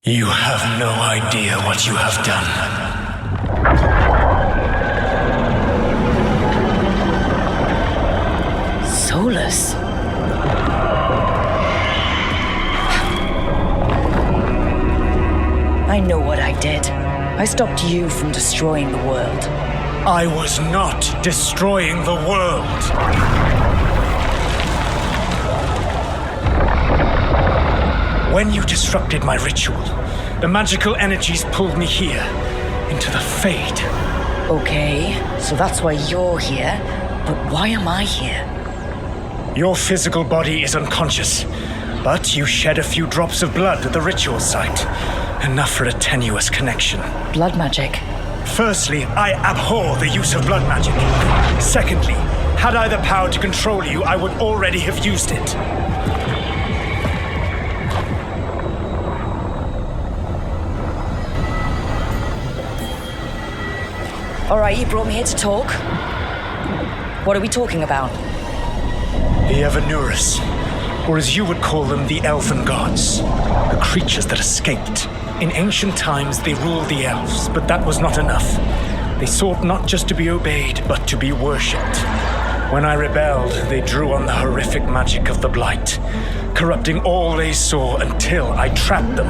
You have no idea what you have done. Solus. I know what I did. I stopped you from destroying the world. I was not destroying the world. When you disrupted my ritual, the magical energies pulled me here, into the Fade. Okay, so that's why you're here, but why am I here? Your physical body is unconscious, but you shed a few drops of blood at the ritual site. Enough for a tenuous connection. Blood magic? Firstly, I abhor the use of blood magic. Secondly, had I the power to control you, I would already have used it. All right, you brought me here to talk. What are we talking about? The Evanurus, or as you would call them, the Elven Gods. The creatures that escaped. In ancient times, they ruled the elves, but that was not enough. They sought not just to be obeyed, but to be worshipped. When I rebelled, they drew on the horrific magic of the Blight, corrupting all they saw until I trapped them.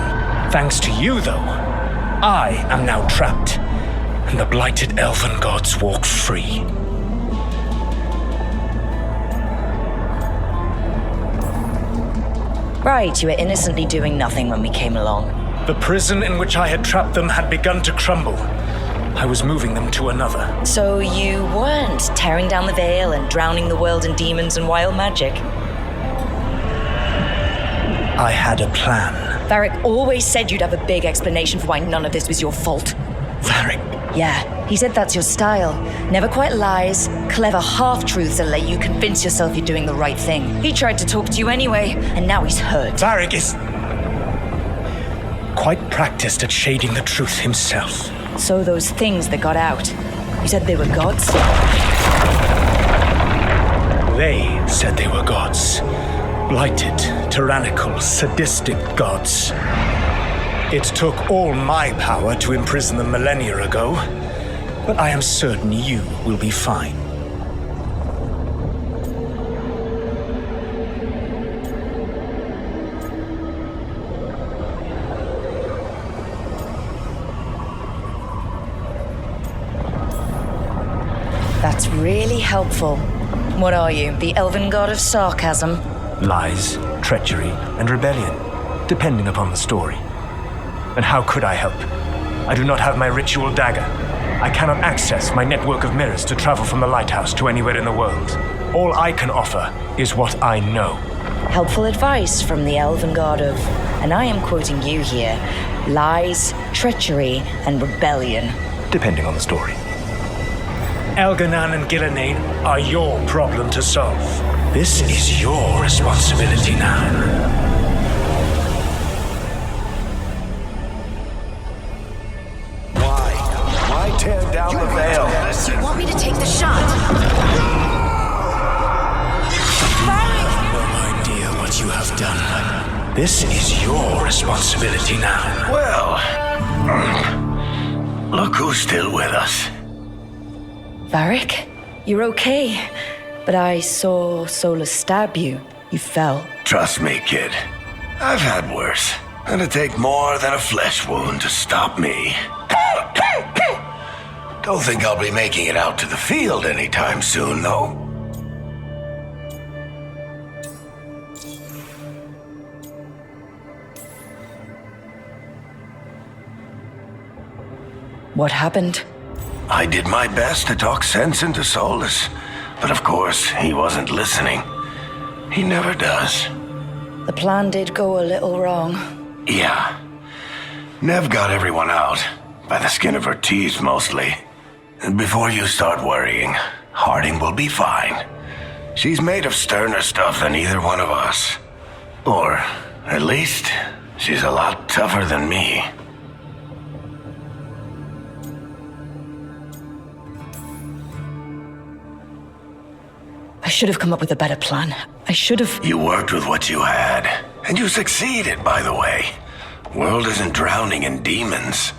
Thanks to you, though, I am now trapped, and the blighted Elven Gods walk free. Right, you were innocently doing nothing when we came along. The prison in which I had trapped them had begun to crumble. I was moving them to another. So you weren't tearing down the veil and drowning the world in demons and wild magic? I had a plan. Varric always said you'd have a big explanation for why none of this was your fault. Varric? Yeah, he said that's your style. Never quite lies, clever half-truths that let you convince yourself you're doing the right thing. He tried to talk to you anyway, and now he's hurt. Varric is quite practiced at shading the truth himself. So those things that got out, you said they were gods? They said they were gods. Blighted, tyrannical, sadistic gods. It took all my power to imprison them millennia ago, but I am certain you will be fine. That's really helpful. What are you, the elven god of sarcasm? Lies, treachery, and rebellion, depending upon the story. And how could I help? I do not have my ritual dagger. I cannot access my network of mirrors to travel from the lighthouse to anywhere in the world. All I can offer is what I know. Helpful advice from the elven god of, and I am quoting you here, lies, treachery, and rebellion. Depending on the story. Elganan and Gillenane are your problem to solve. This is your responsibility now. Why tear down the veil? You want me to take the shot? No idea what you have done. This is your responsibility now. Well, look who's still with us. Varric, you're okay. But I saw Solus stab you. You fell. Trust me, kid. I've had worse. It'd take more than a flesh wound to stop me. Don't think I'll be making it out to the field anytime soon, though. What happened? I did my best to talk sense into Solus, but of course, he wasn't listening. He never does. The plan did go a little wrong. Yeah. Nev got everyone out, by the skin of her teeth mostly. And before you start worrying, Harding will be fine. She's made of sterner stuff than either one of us. Or, at least, she's a lot tougher than me. I should have come up with a better plan. I should have... You worked with what you had, and you succeeded, by the way. World isn't drowning in demons.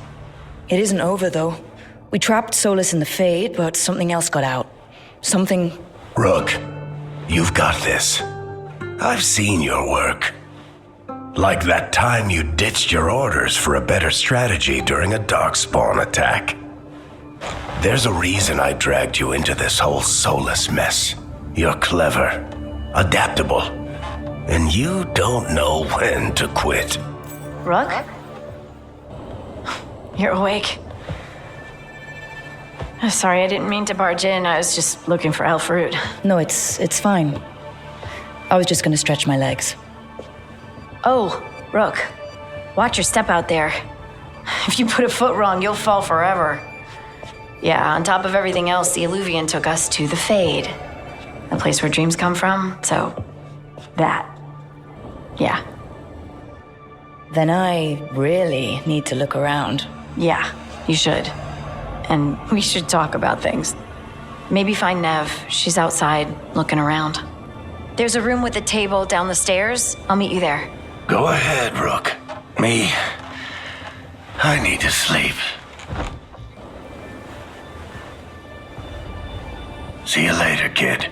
It isn't over, though. We trapped Solus in the Fade, but something else got out. Something... Rook, you've got this. I've seen your work. Like that time you ditched your orders for a better strategy during a darkspawn attack. There's a reason I dragged you into this whole Solus mess. You're clever, adaptable, and you don't know when to quit. Rook? You're awake. Sorry, I didn't mean to barge in. I was just looking for elf fruit. No, it's fine. I was just gonna stretch my legs. Oh, Rook. Watch your step out there. If you put a foot wrong, you'll fall forever. Yeah, on top of everything else, the Illuvian took us to the Fade. The place where dreams come from, so... that. Yeah. Then I really need to look around. Yeah, you should. And we should talk about things. Maybe find Nev. She's outside, looking around. There's a room with a table down the stairs. I'll meet you there. Go ahead, Rook. Me, I need to sleep. See you later, kid.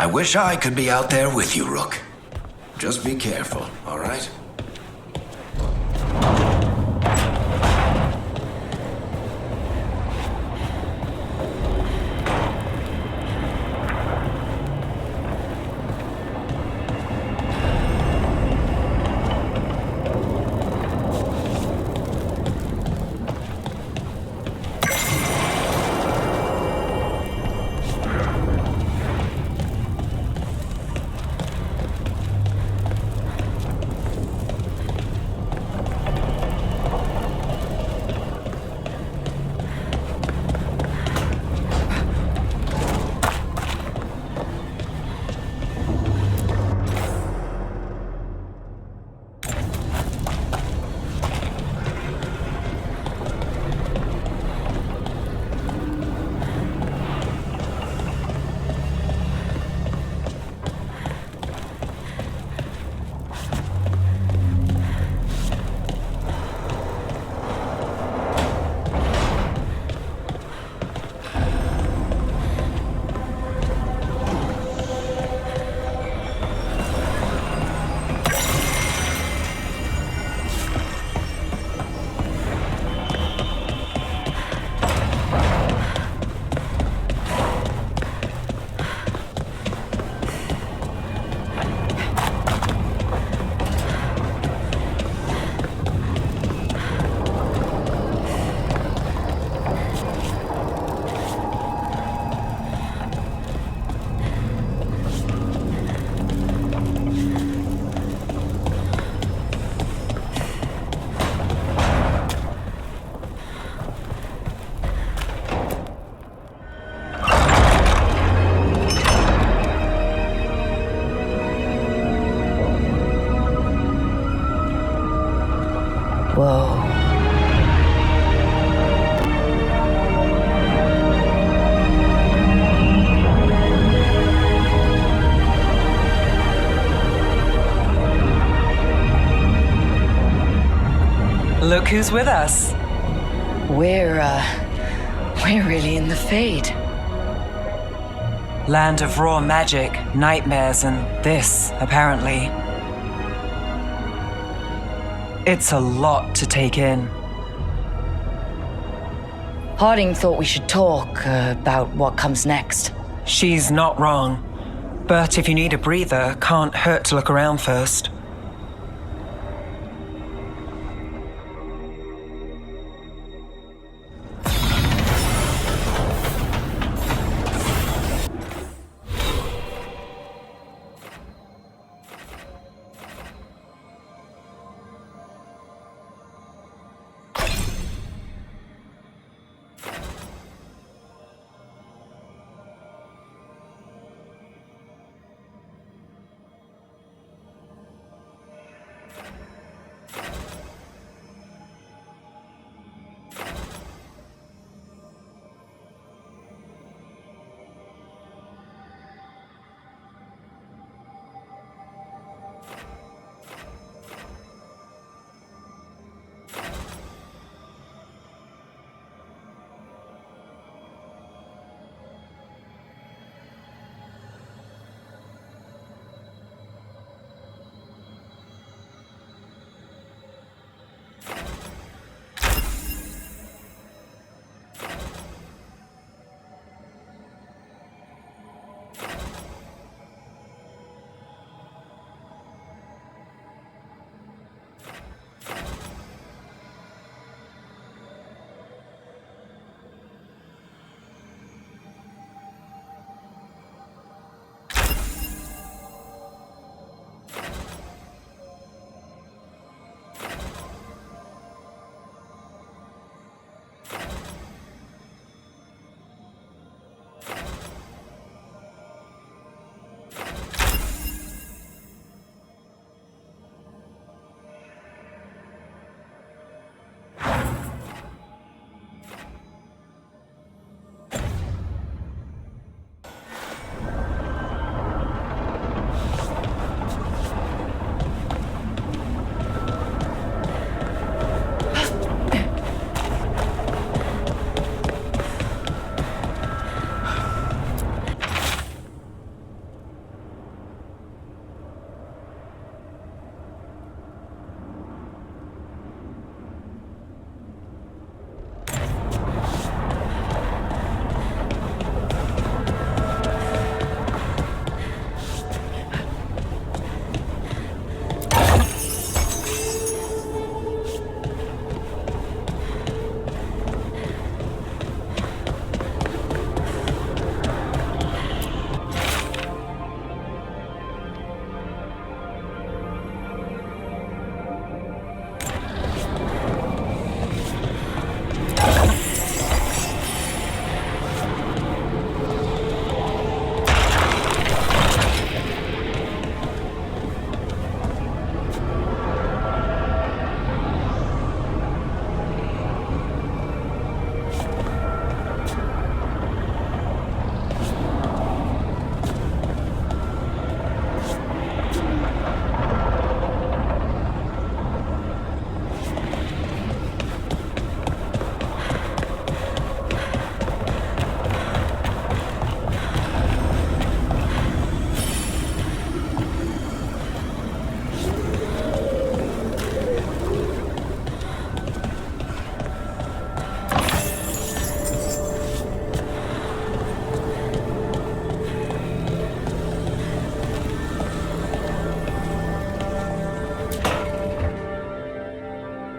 I wish I could be out there with you, Rook. Just be careful, all right? Whoa. Look who's with us. We're really in the Fade. Land of raw magic, nightmares, and this, apparently. It's a lot to take in. Harding thought we should talk about what comes next. She's not wrong. But if you need a breather, can't hurt to look around first.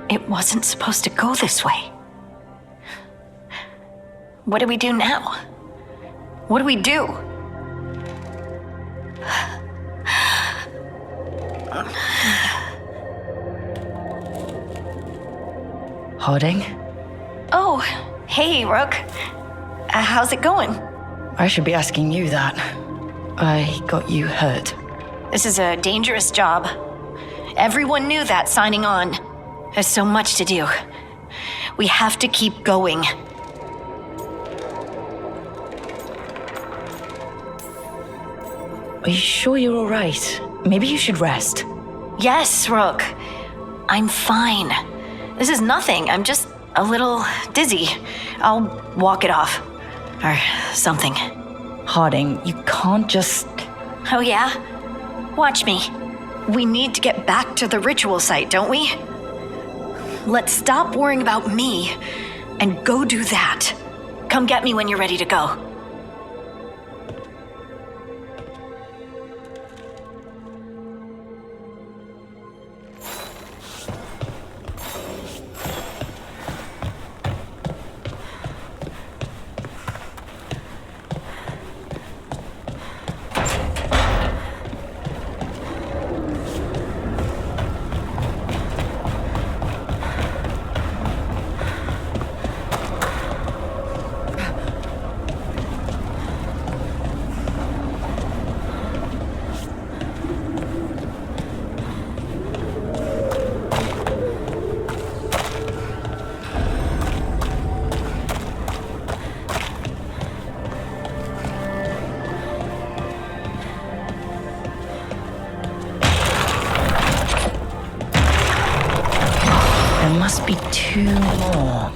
It wasn't supposed to go this way. What do we do now? What do we do? Harding? Oh, hey, Rook. How's it going? I should be asking you that. I got you hurt. This is a dangerous job. Everyone knew that signing on. There's so much to do. We have to keep going. Are you sure you're all right? Maybe you should rest. Yes, Rook. I'm fine. This is nothing. I'm just a little dizzy. I'll walk it off. Or something. Harding, you can't just... Oh yeah? Watch me. We need to get back to the ritual site, don't we? Let's stop worrying about me and go do that. Come get me when you're ready to go. There must be 2 more.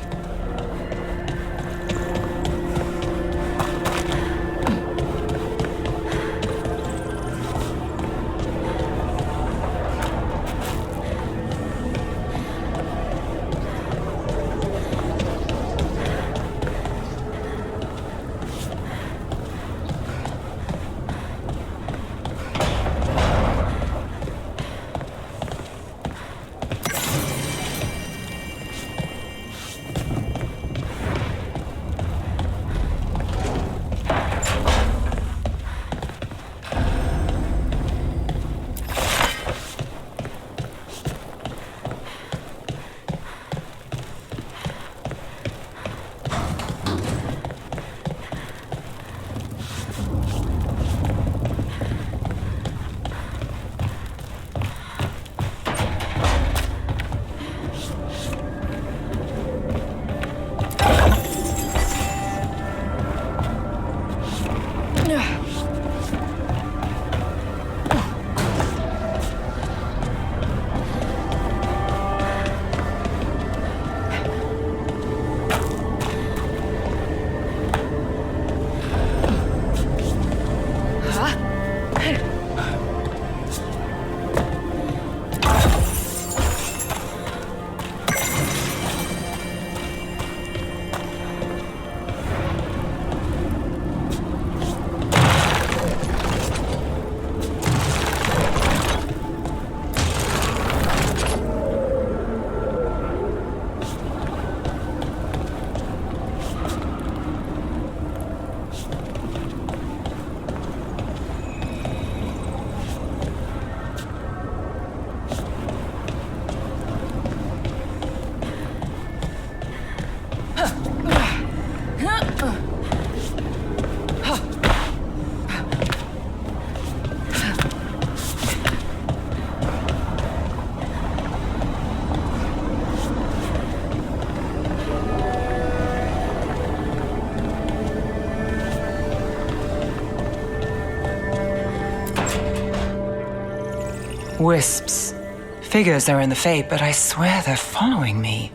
Wisps. Figures are in the Fade, but I swear they're following me.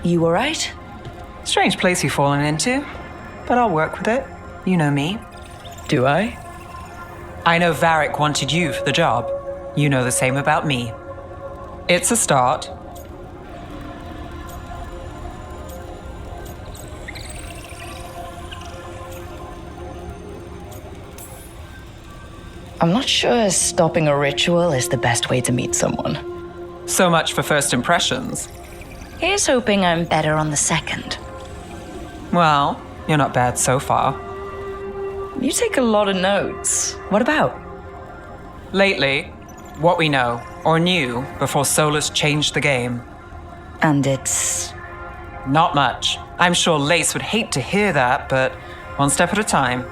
You all right? Strange place you've fallen into, but I'll work with it. You know me. Do I? I know Varric wanted you for the job. You know the same about me. It's a start. I'm not sure stopping a ritual is the best way to meet someone. So much for first impressions. Here's hoping I'm better on the second. Well, you're not bad so far. You take a lot of notes. What about? Lately, what we know, or knew, before Solus changed the game. And it's... Not much. I'm sure Lace would hate to hear that, but one step at a time.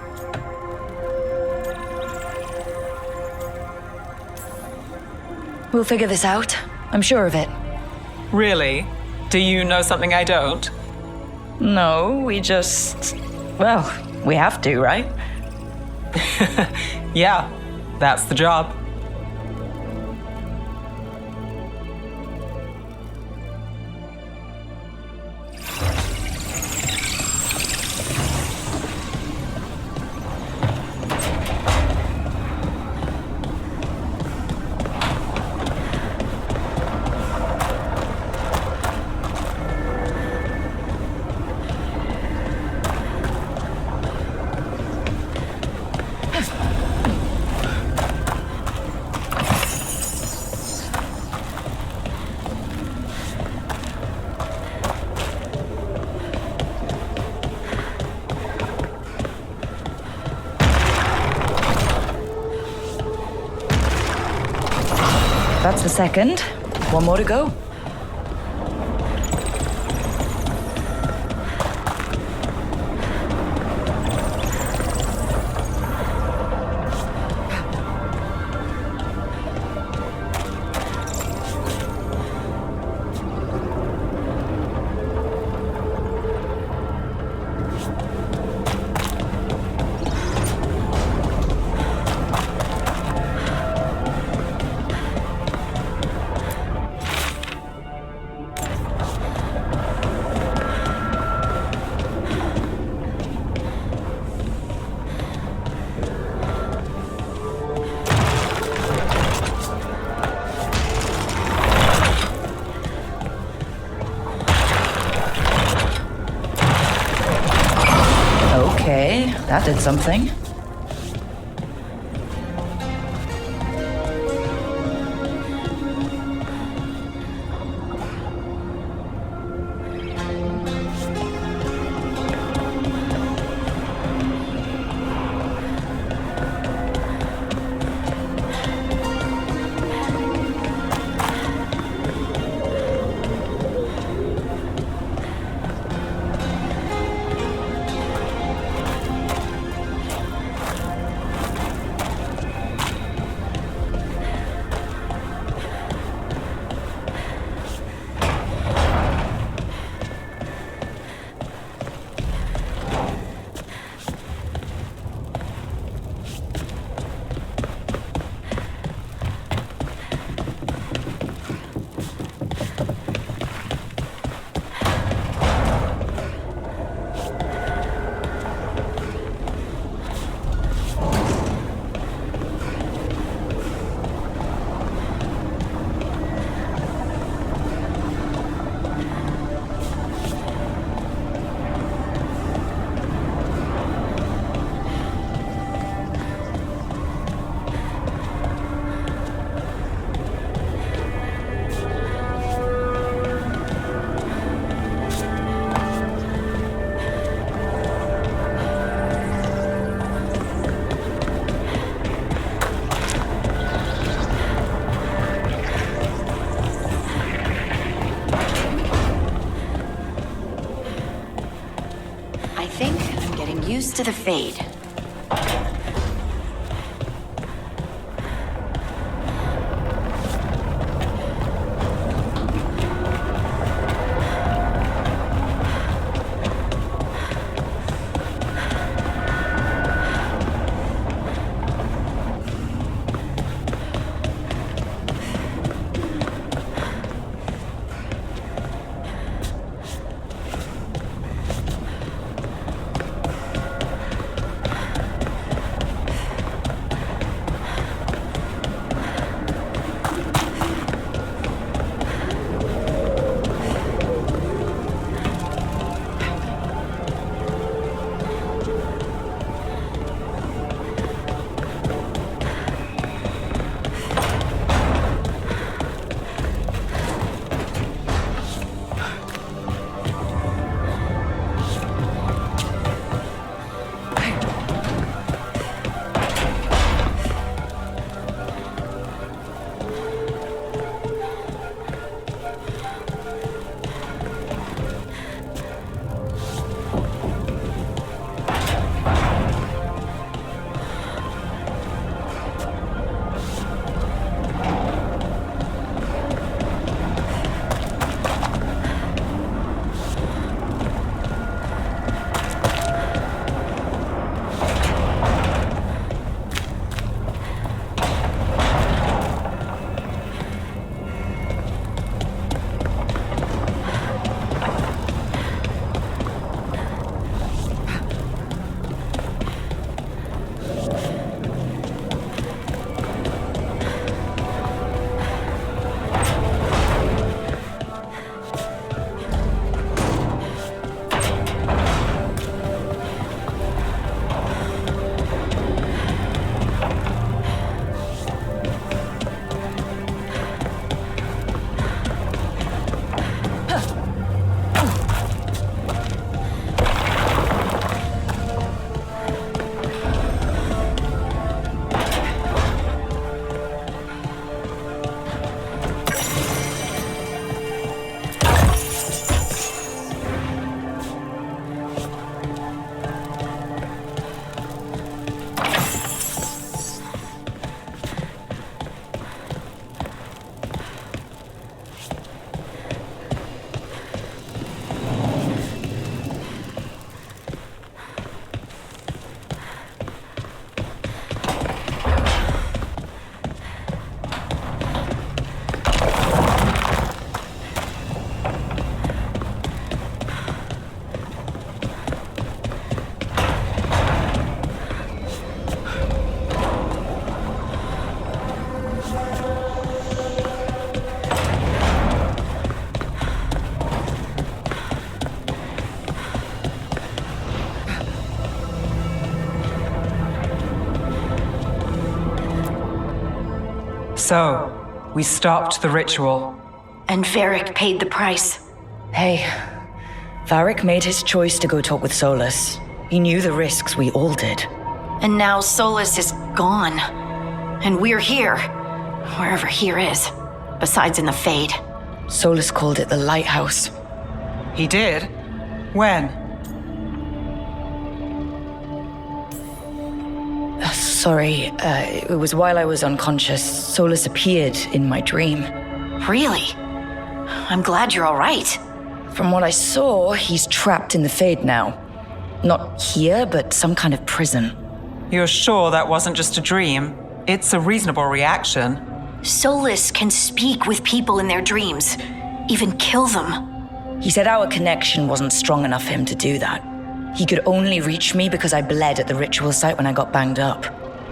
We'll figure this out. I'm sure of it. Really? Do you know something I don't? No, we just... Well, we have to, right? Yeah, that's the job. That's the second. One more to go. Okay, that did something. I think I'm getting used to the fade. So, we stopped the ritual. And Varric paid the price. Hey, Varric made his choice to go talk with Solus. He knew the risks, we all did. And now Solus is gone. And we're here. Wherever here is. Besides in the Fade. Solus called it the Lighthouse. He did? When? Sorry, it was while I was unconscious. Solus appeared in my dream. Really? I'm glad you're all right. From what I saw, he's trapped in the Fade now. Not here, but some kind of prison. You're sure that wasn't just a dream? It's a reasonable reaction. Solus can speak with people in their dreams. Even kill them. He said our connection wasn't strong enough for him to do that. He could only reach me because I bled at the ritual site when I got banged up.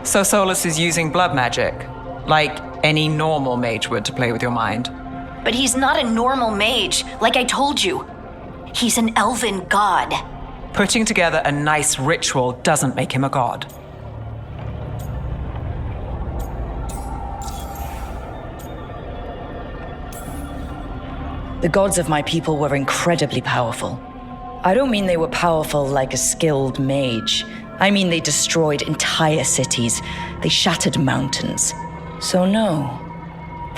So Solus is using blood magic, like any normal mage would to play with your mind. But he's not a normal mage, like I told you. He's an elven god. Putting together a nice ritual doesn't make him a god. The gods of my people were incredibly powerful. I don't mean they were powerful like a skilled mage. I mean they destroyed entire cities. They shattered mountains. So no,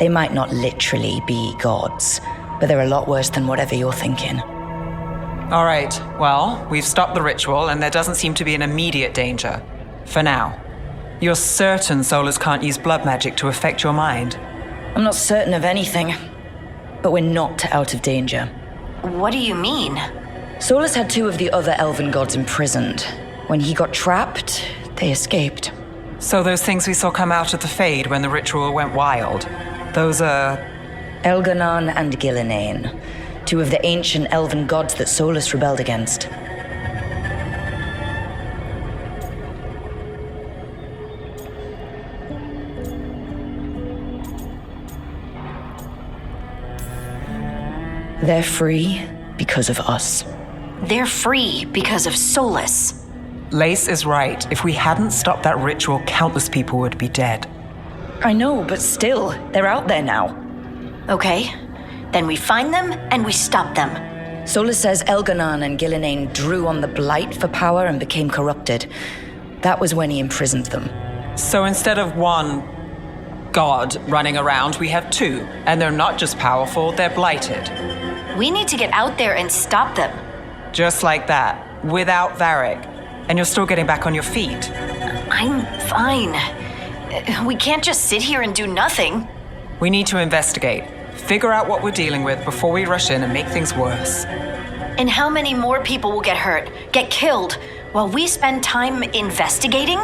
they might not literally be gods, but they're a lot worse than whatever you're thinking. All right, well, we've stopped the ritual and there doesn't seem to be an immediate danger. For now. You're certain Solus can't use blood magic to affect your mind? I'm not certain of anything, but we're not out of danger. What do you mean? Solus had two of the other elven gods imprisoned. When he got trapped, they escaped. So those things we saw come out of the Fade when the ritual went wild, those are... Elganon and Gillinane, two of the ancient elven gods that Solus rebelled against. They're free because of us. They're free because of Solus. Lace is right. If we hadn't stopped that ritual, countless people would be dead. I know, but still, they're out there now. Okay, then we find them and we stop them. Solus says Elganon and Gillinane drew on the Blight for power and became corrupted. That was when he imprisoned them. So instead of one god running around, we have two. And they're not just powerful, they're blighted. We need to get out there and stop them. Just like that, without Varric. And you're still getting back on your feet. I'm fine. We can't just sit here and do nothing. We need to investigate. Figure out what we're dealing with before we rush in and make things worse. And how many more people will get hurt, get killed, while we spend time investigating?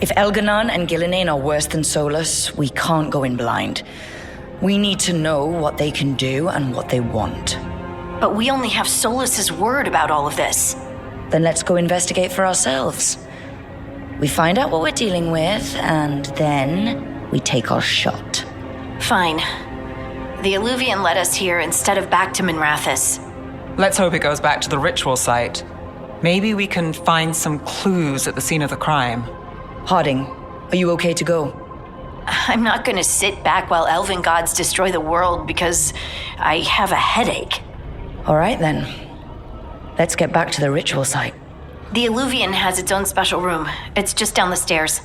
If Elganon and Gillinane are worse than Solus, we can't go in blind. We need to know what they can do and what they want. But we only have Solus's word about all of this. Then let's go investigate for ourselves. We find out what we're dealing with, and then we take our shot. Fine. The Illuvian led us here instead of back to Minrathous. Let's hope it goes back to the ritual site. Maybe we can find some clues at the scene of the crime. Harding, are you okay to go? I'm not gonna sit back while elven gods destroy the world because I have a headache. All right, then. Let's get back to the ritual site. The Illuvian has its own special room. It's just down the stairs.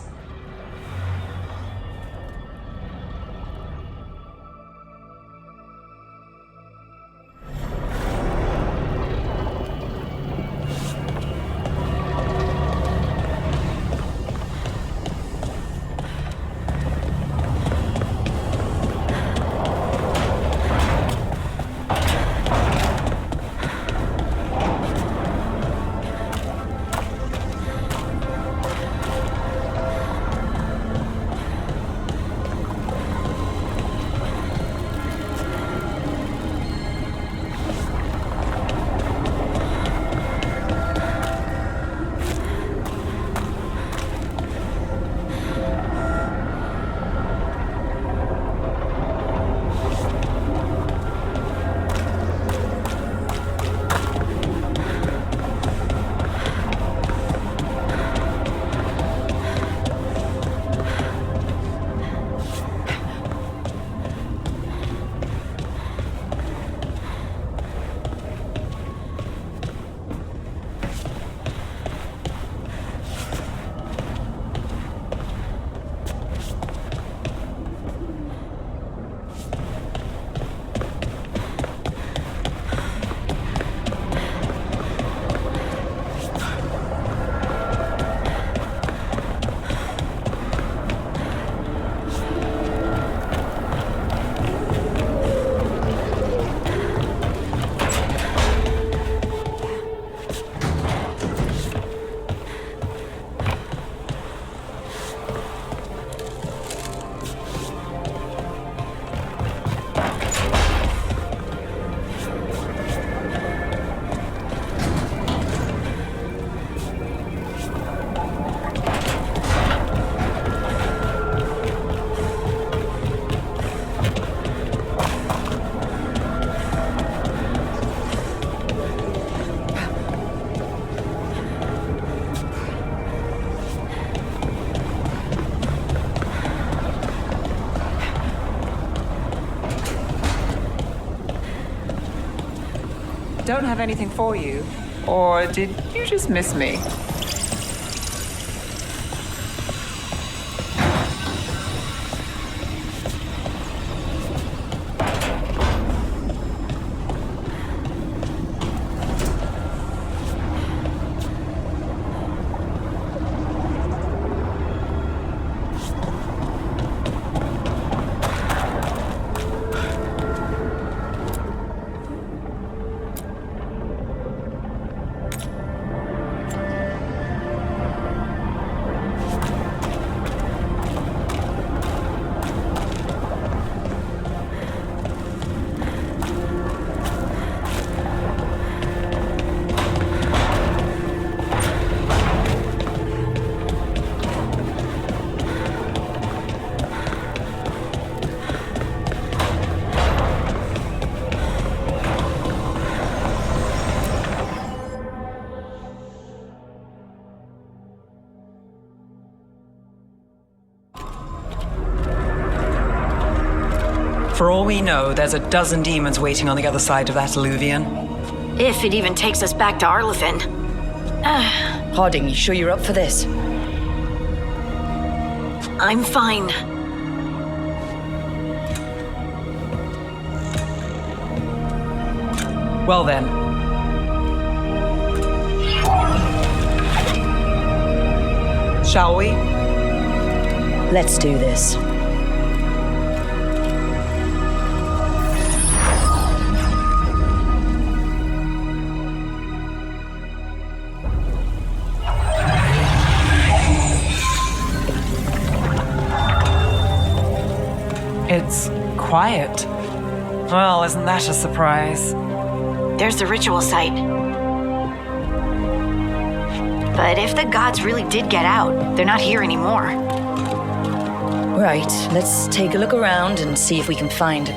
don't have anything for you. Or did you just miss me? For all we know, there's a dozen demons waiting on the other side of that alluvion. If it even takes us back to Arlefin. Harding, you sure you're up for this? I'm fine. Well then. Shall we? Let's do this. It's quiet. Well, isn't that a surprise? There's the ritual site. But if the gods really did get out, they're not here anymore. Right, let's take a look around and see if we can find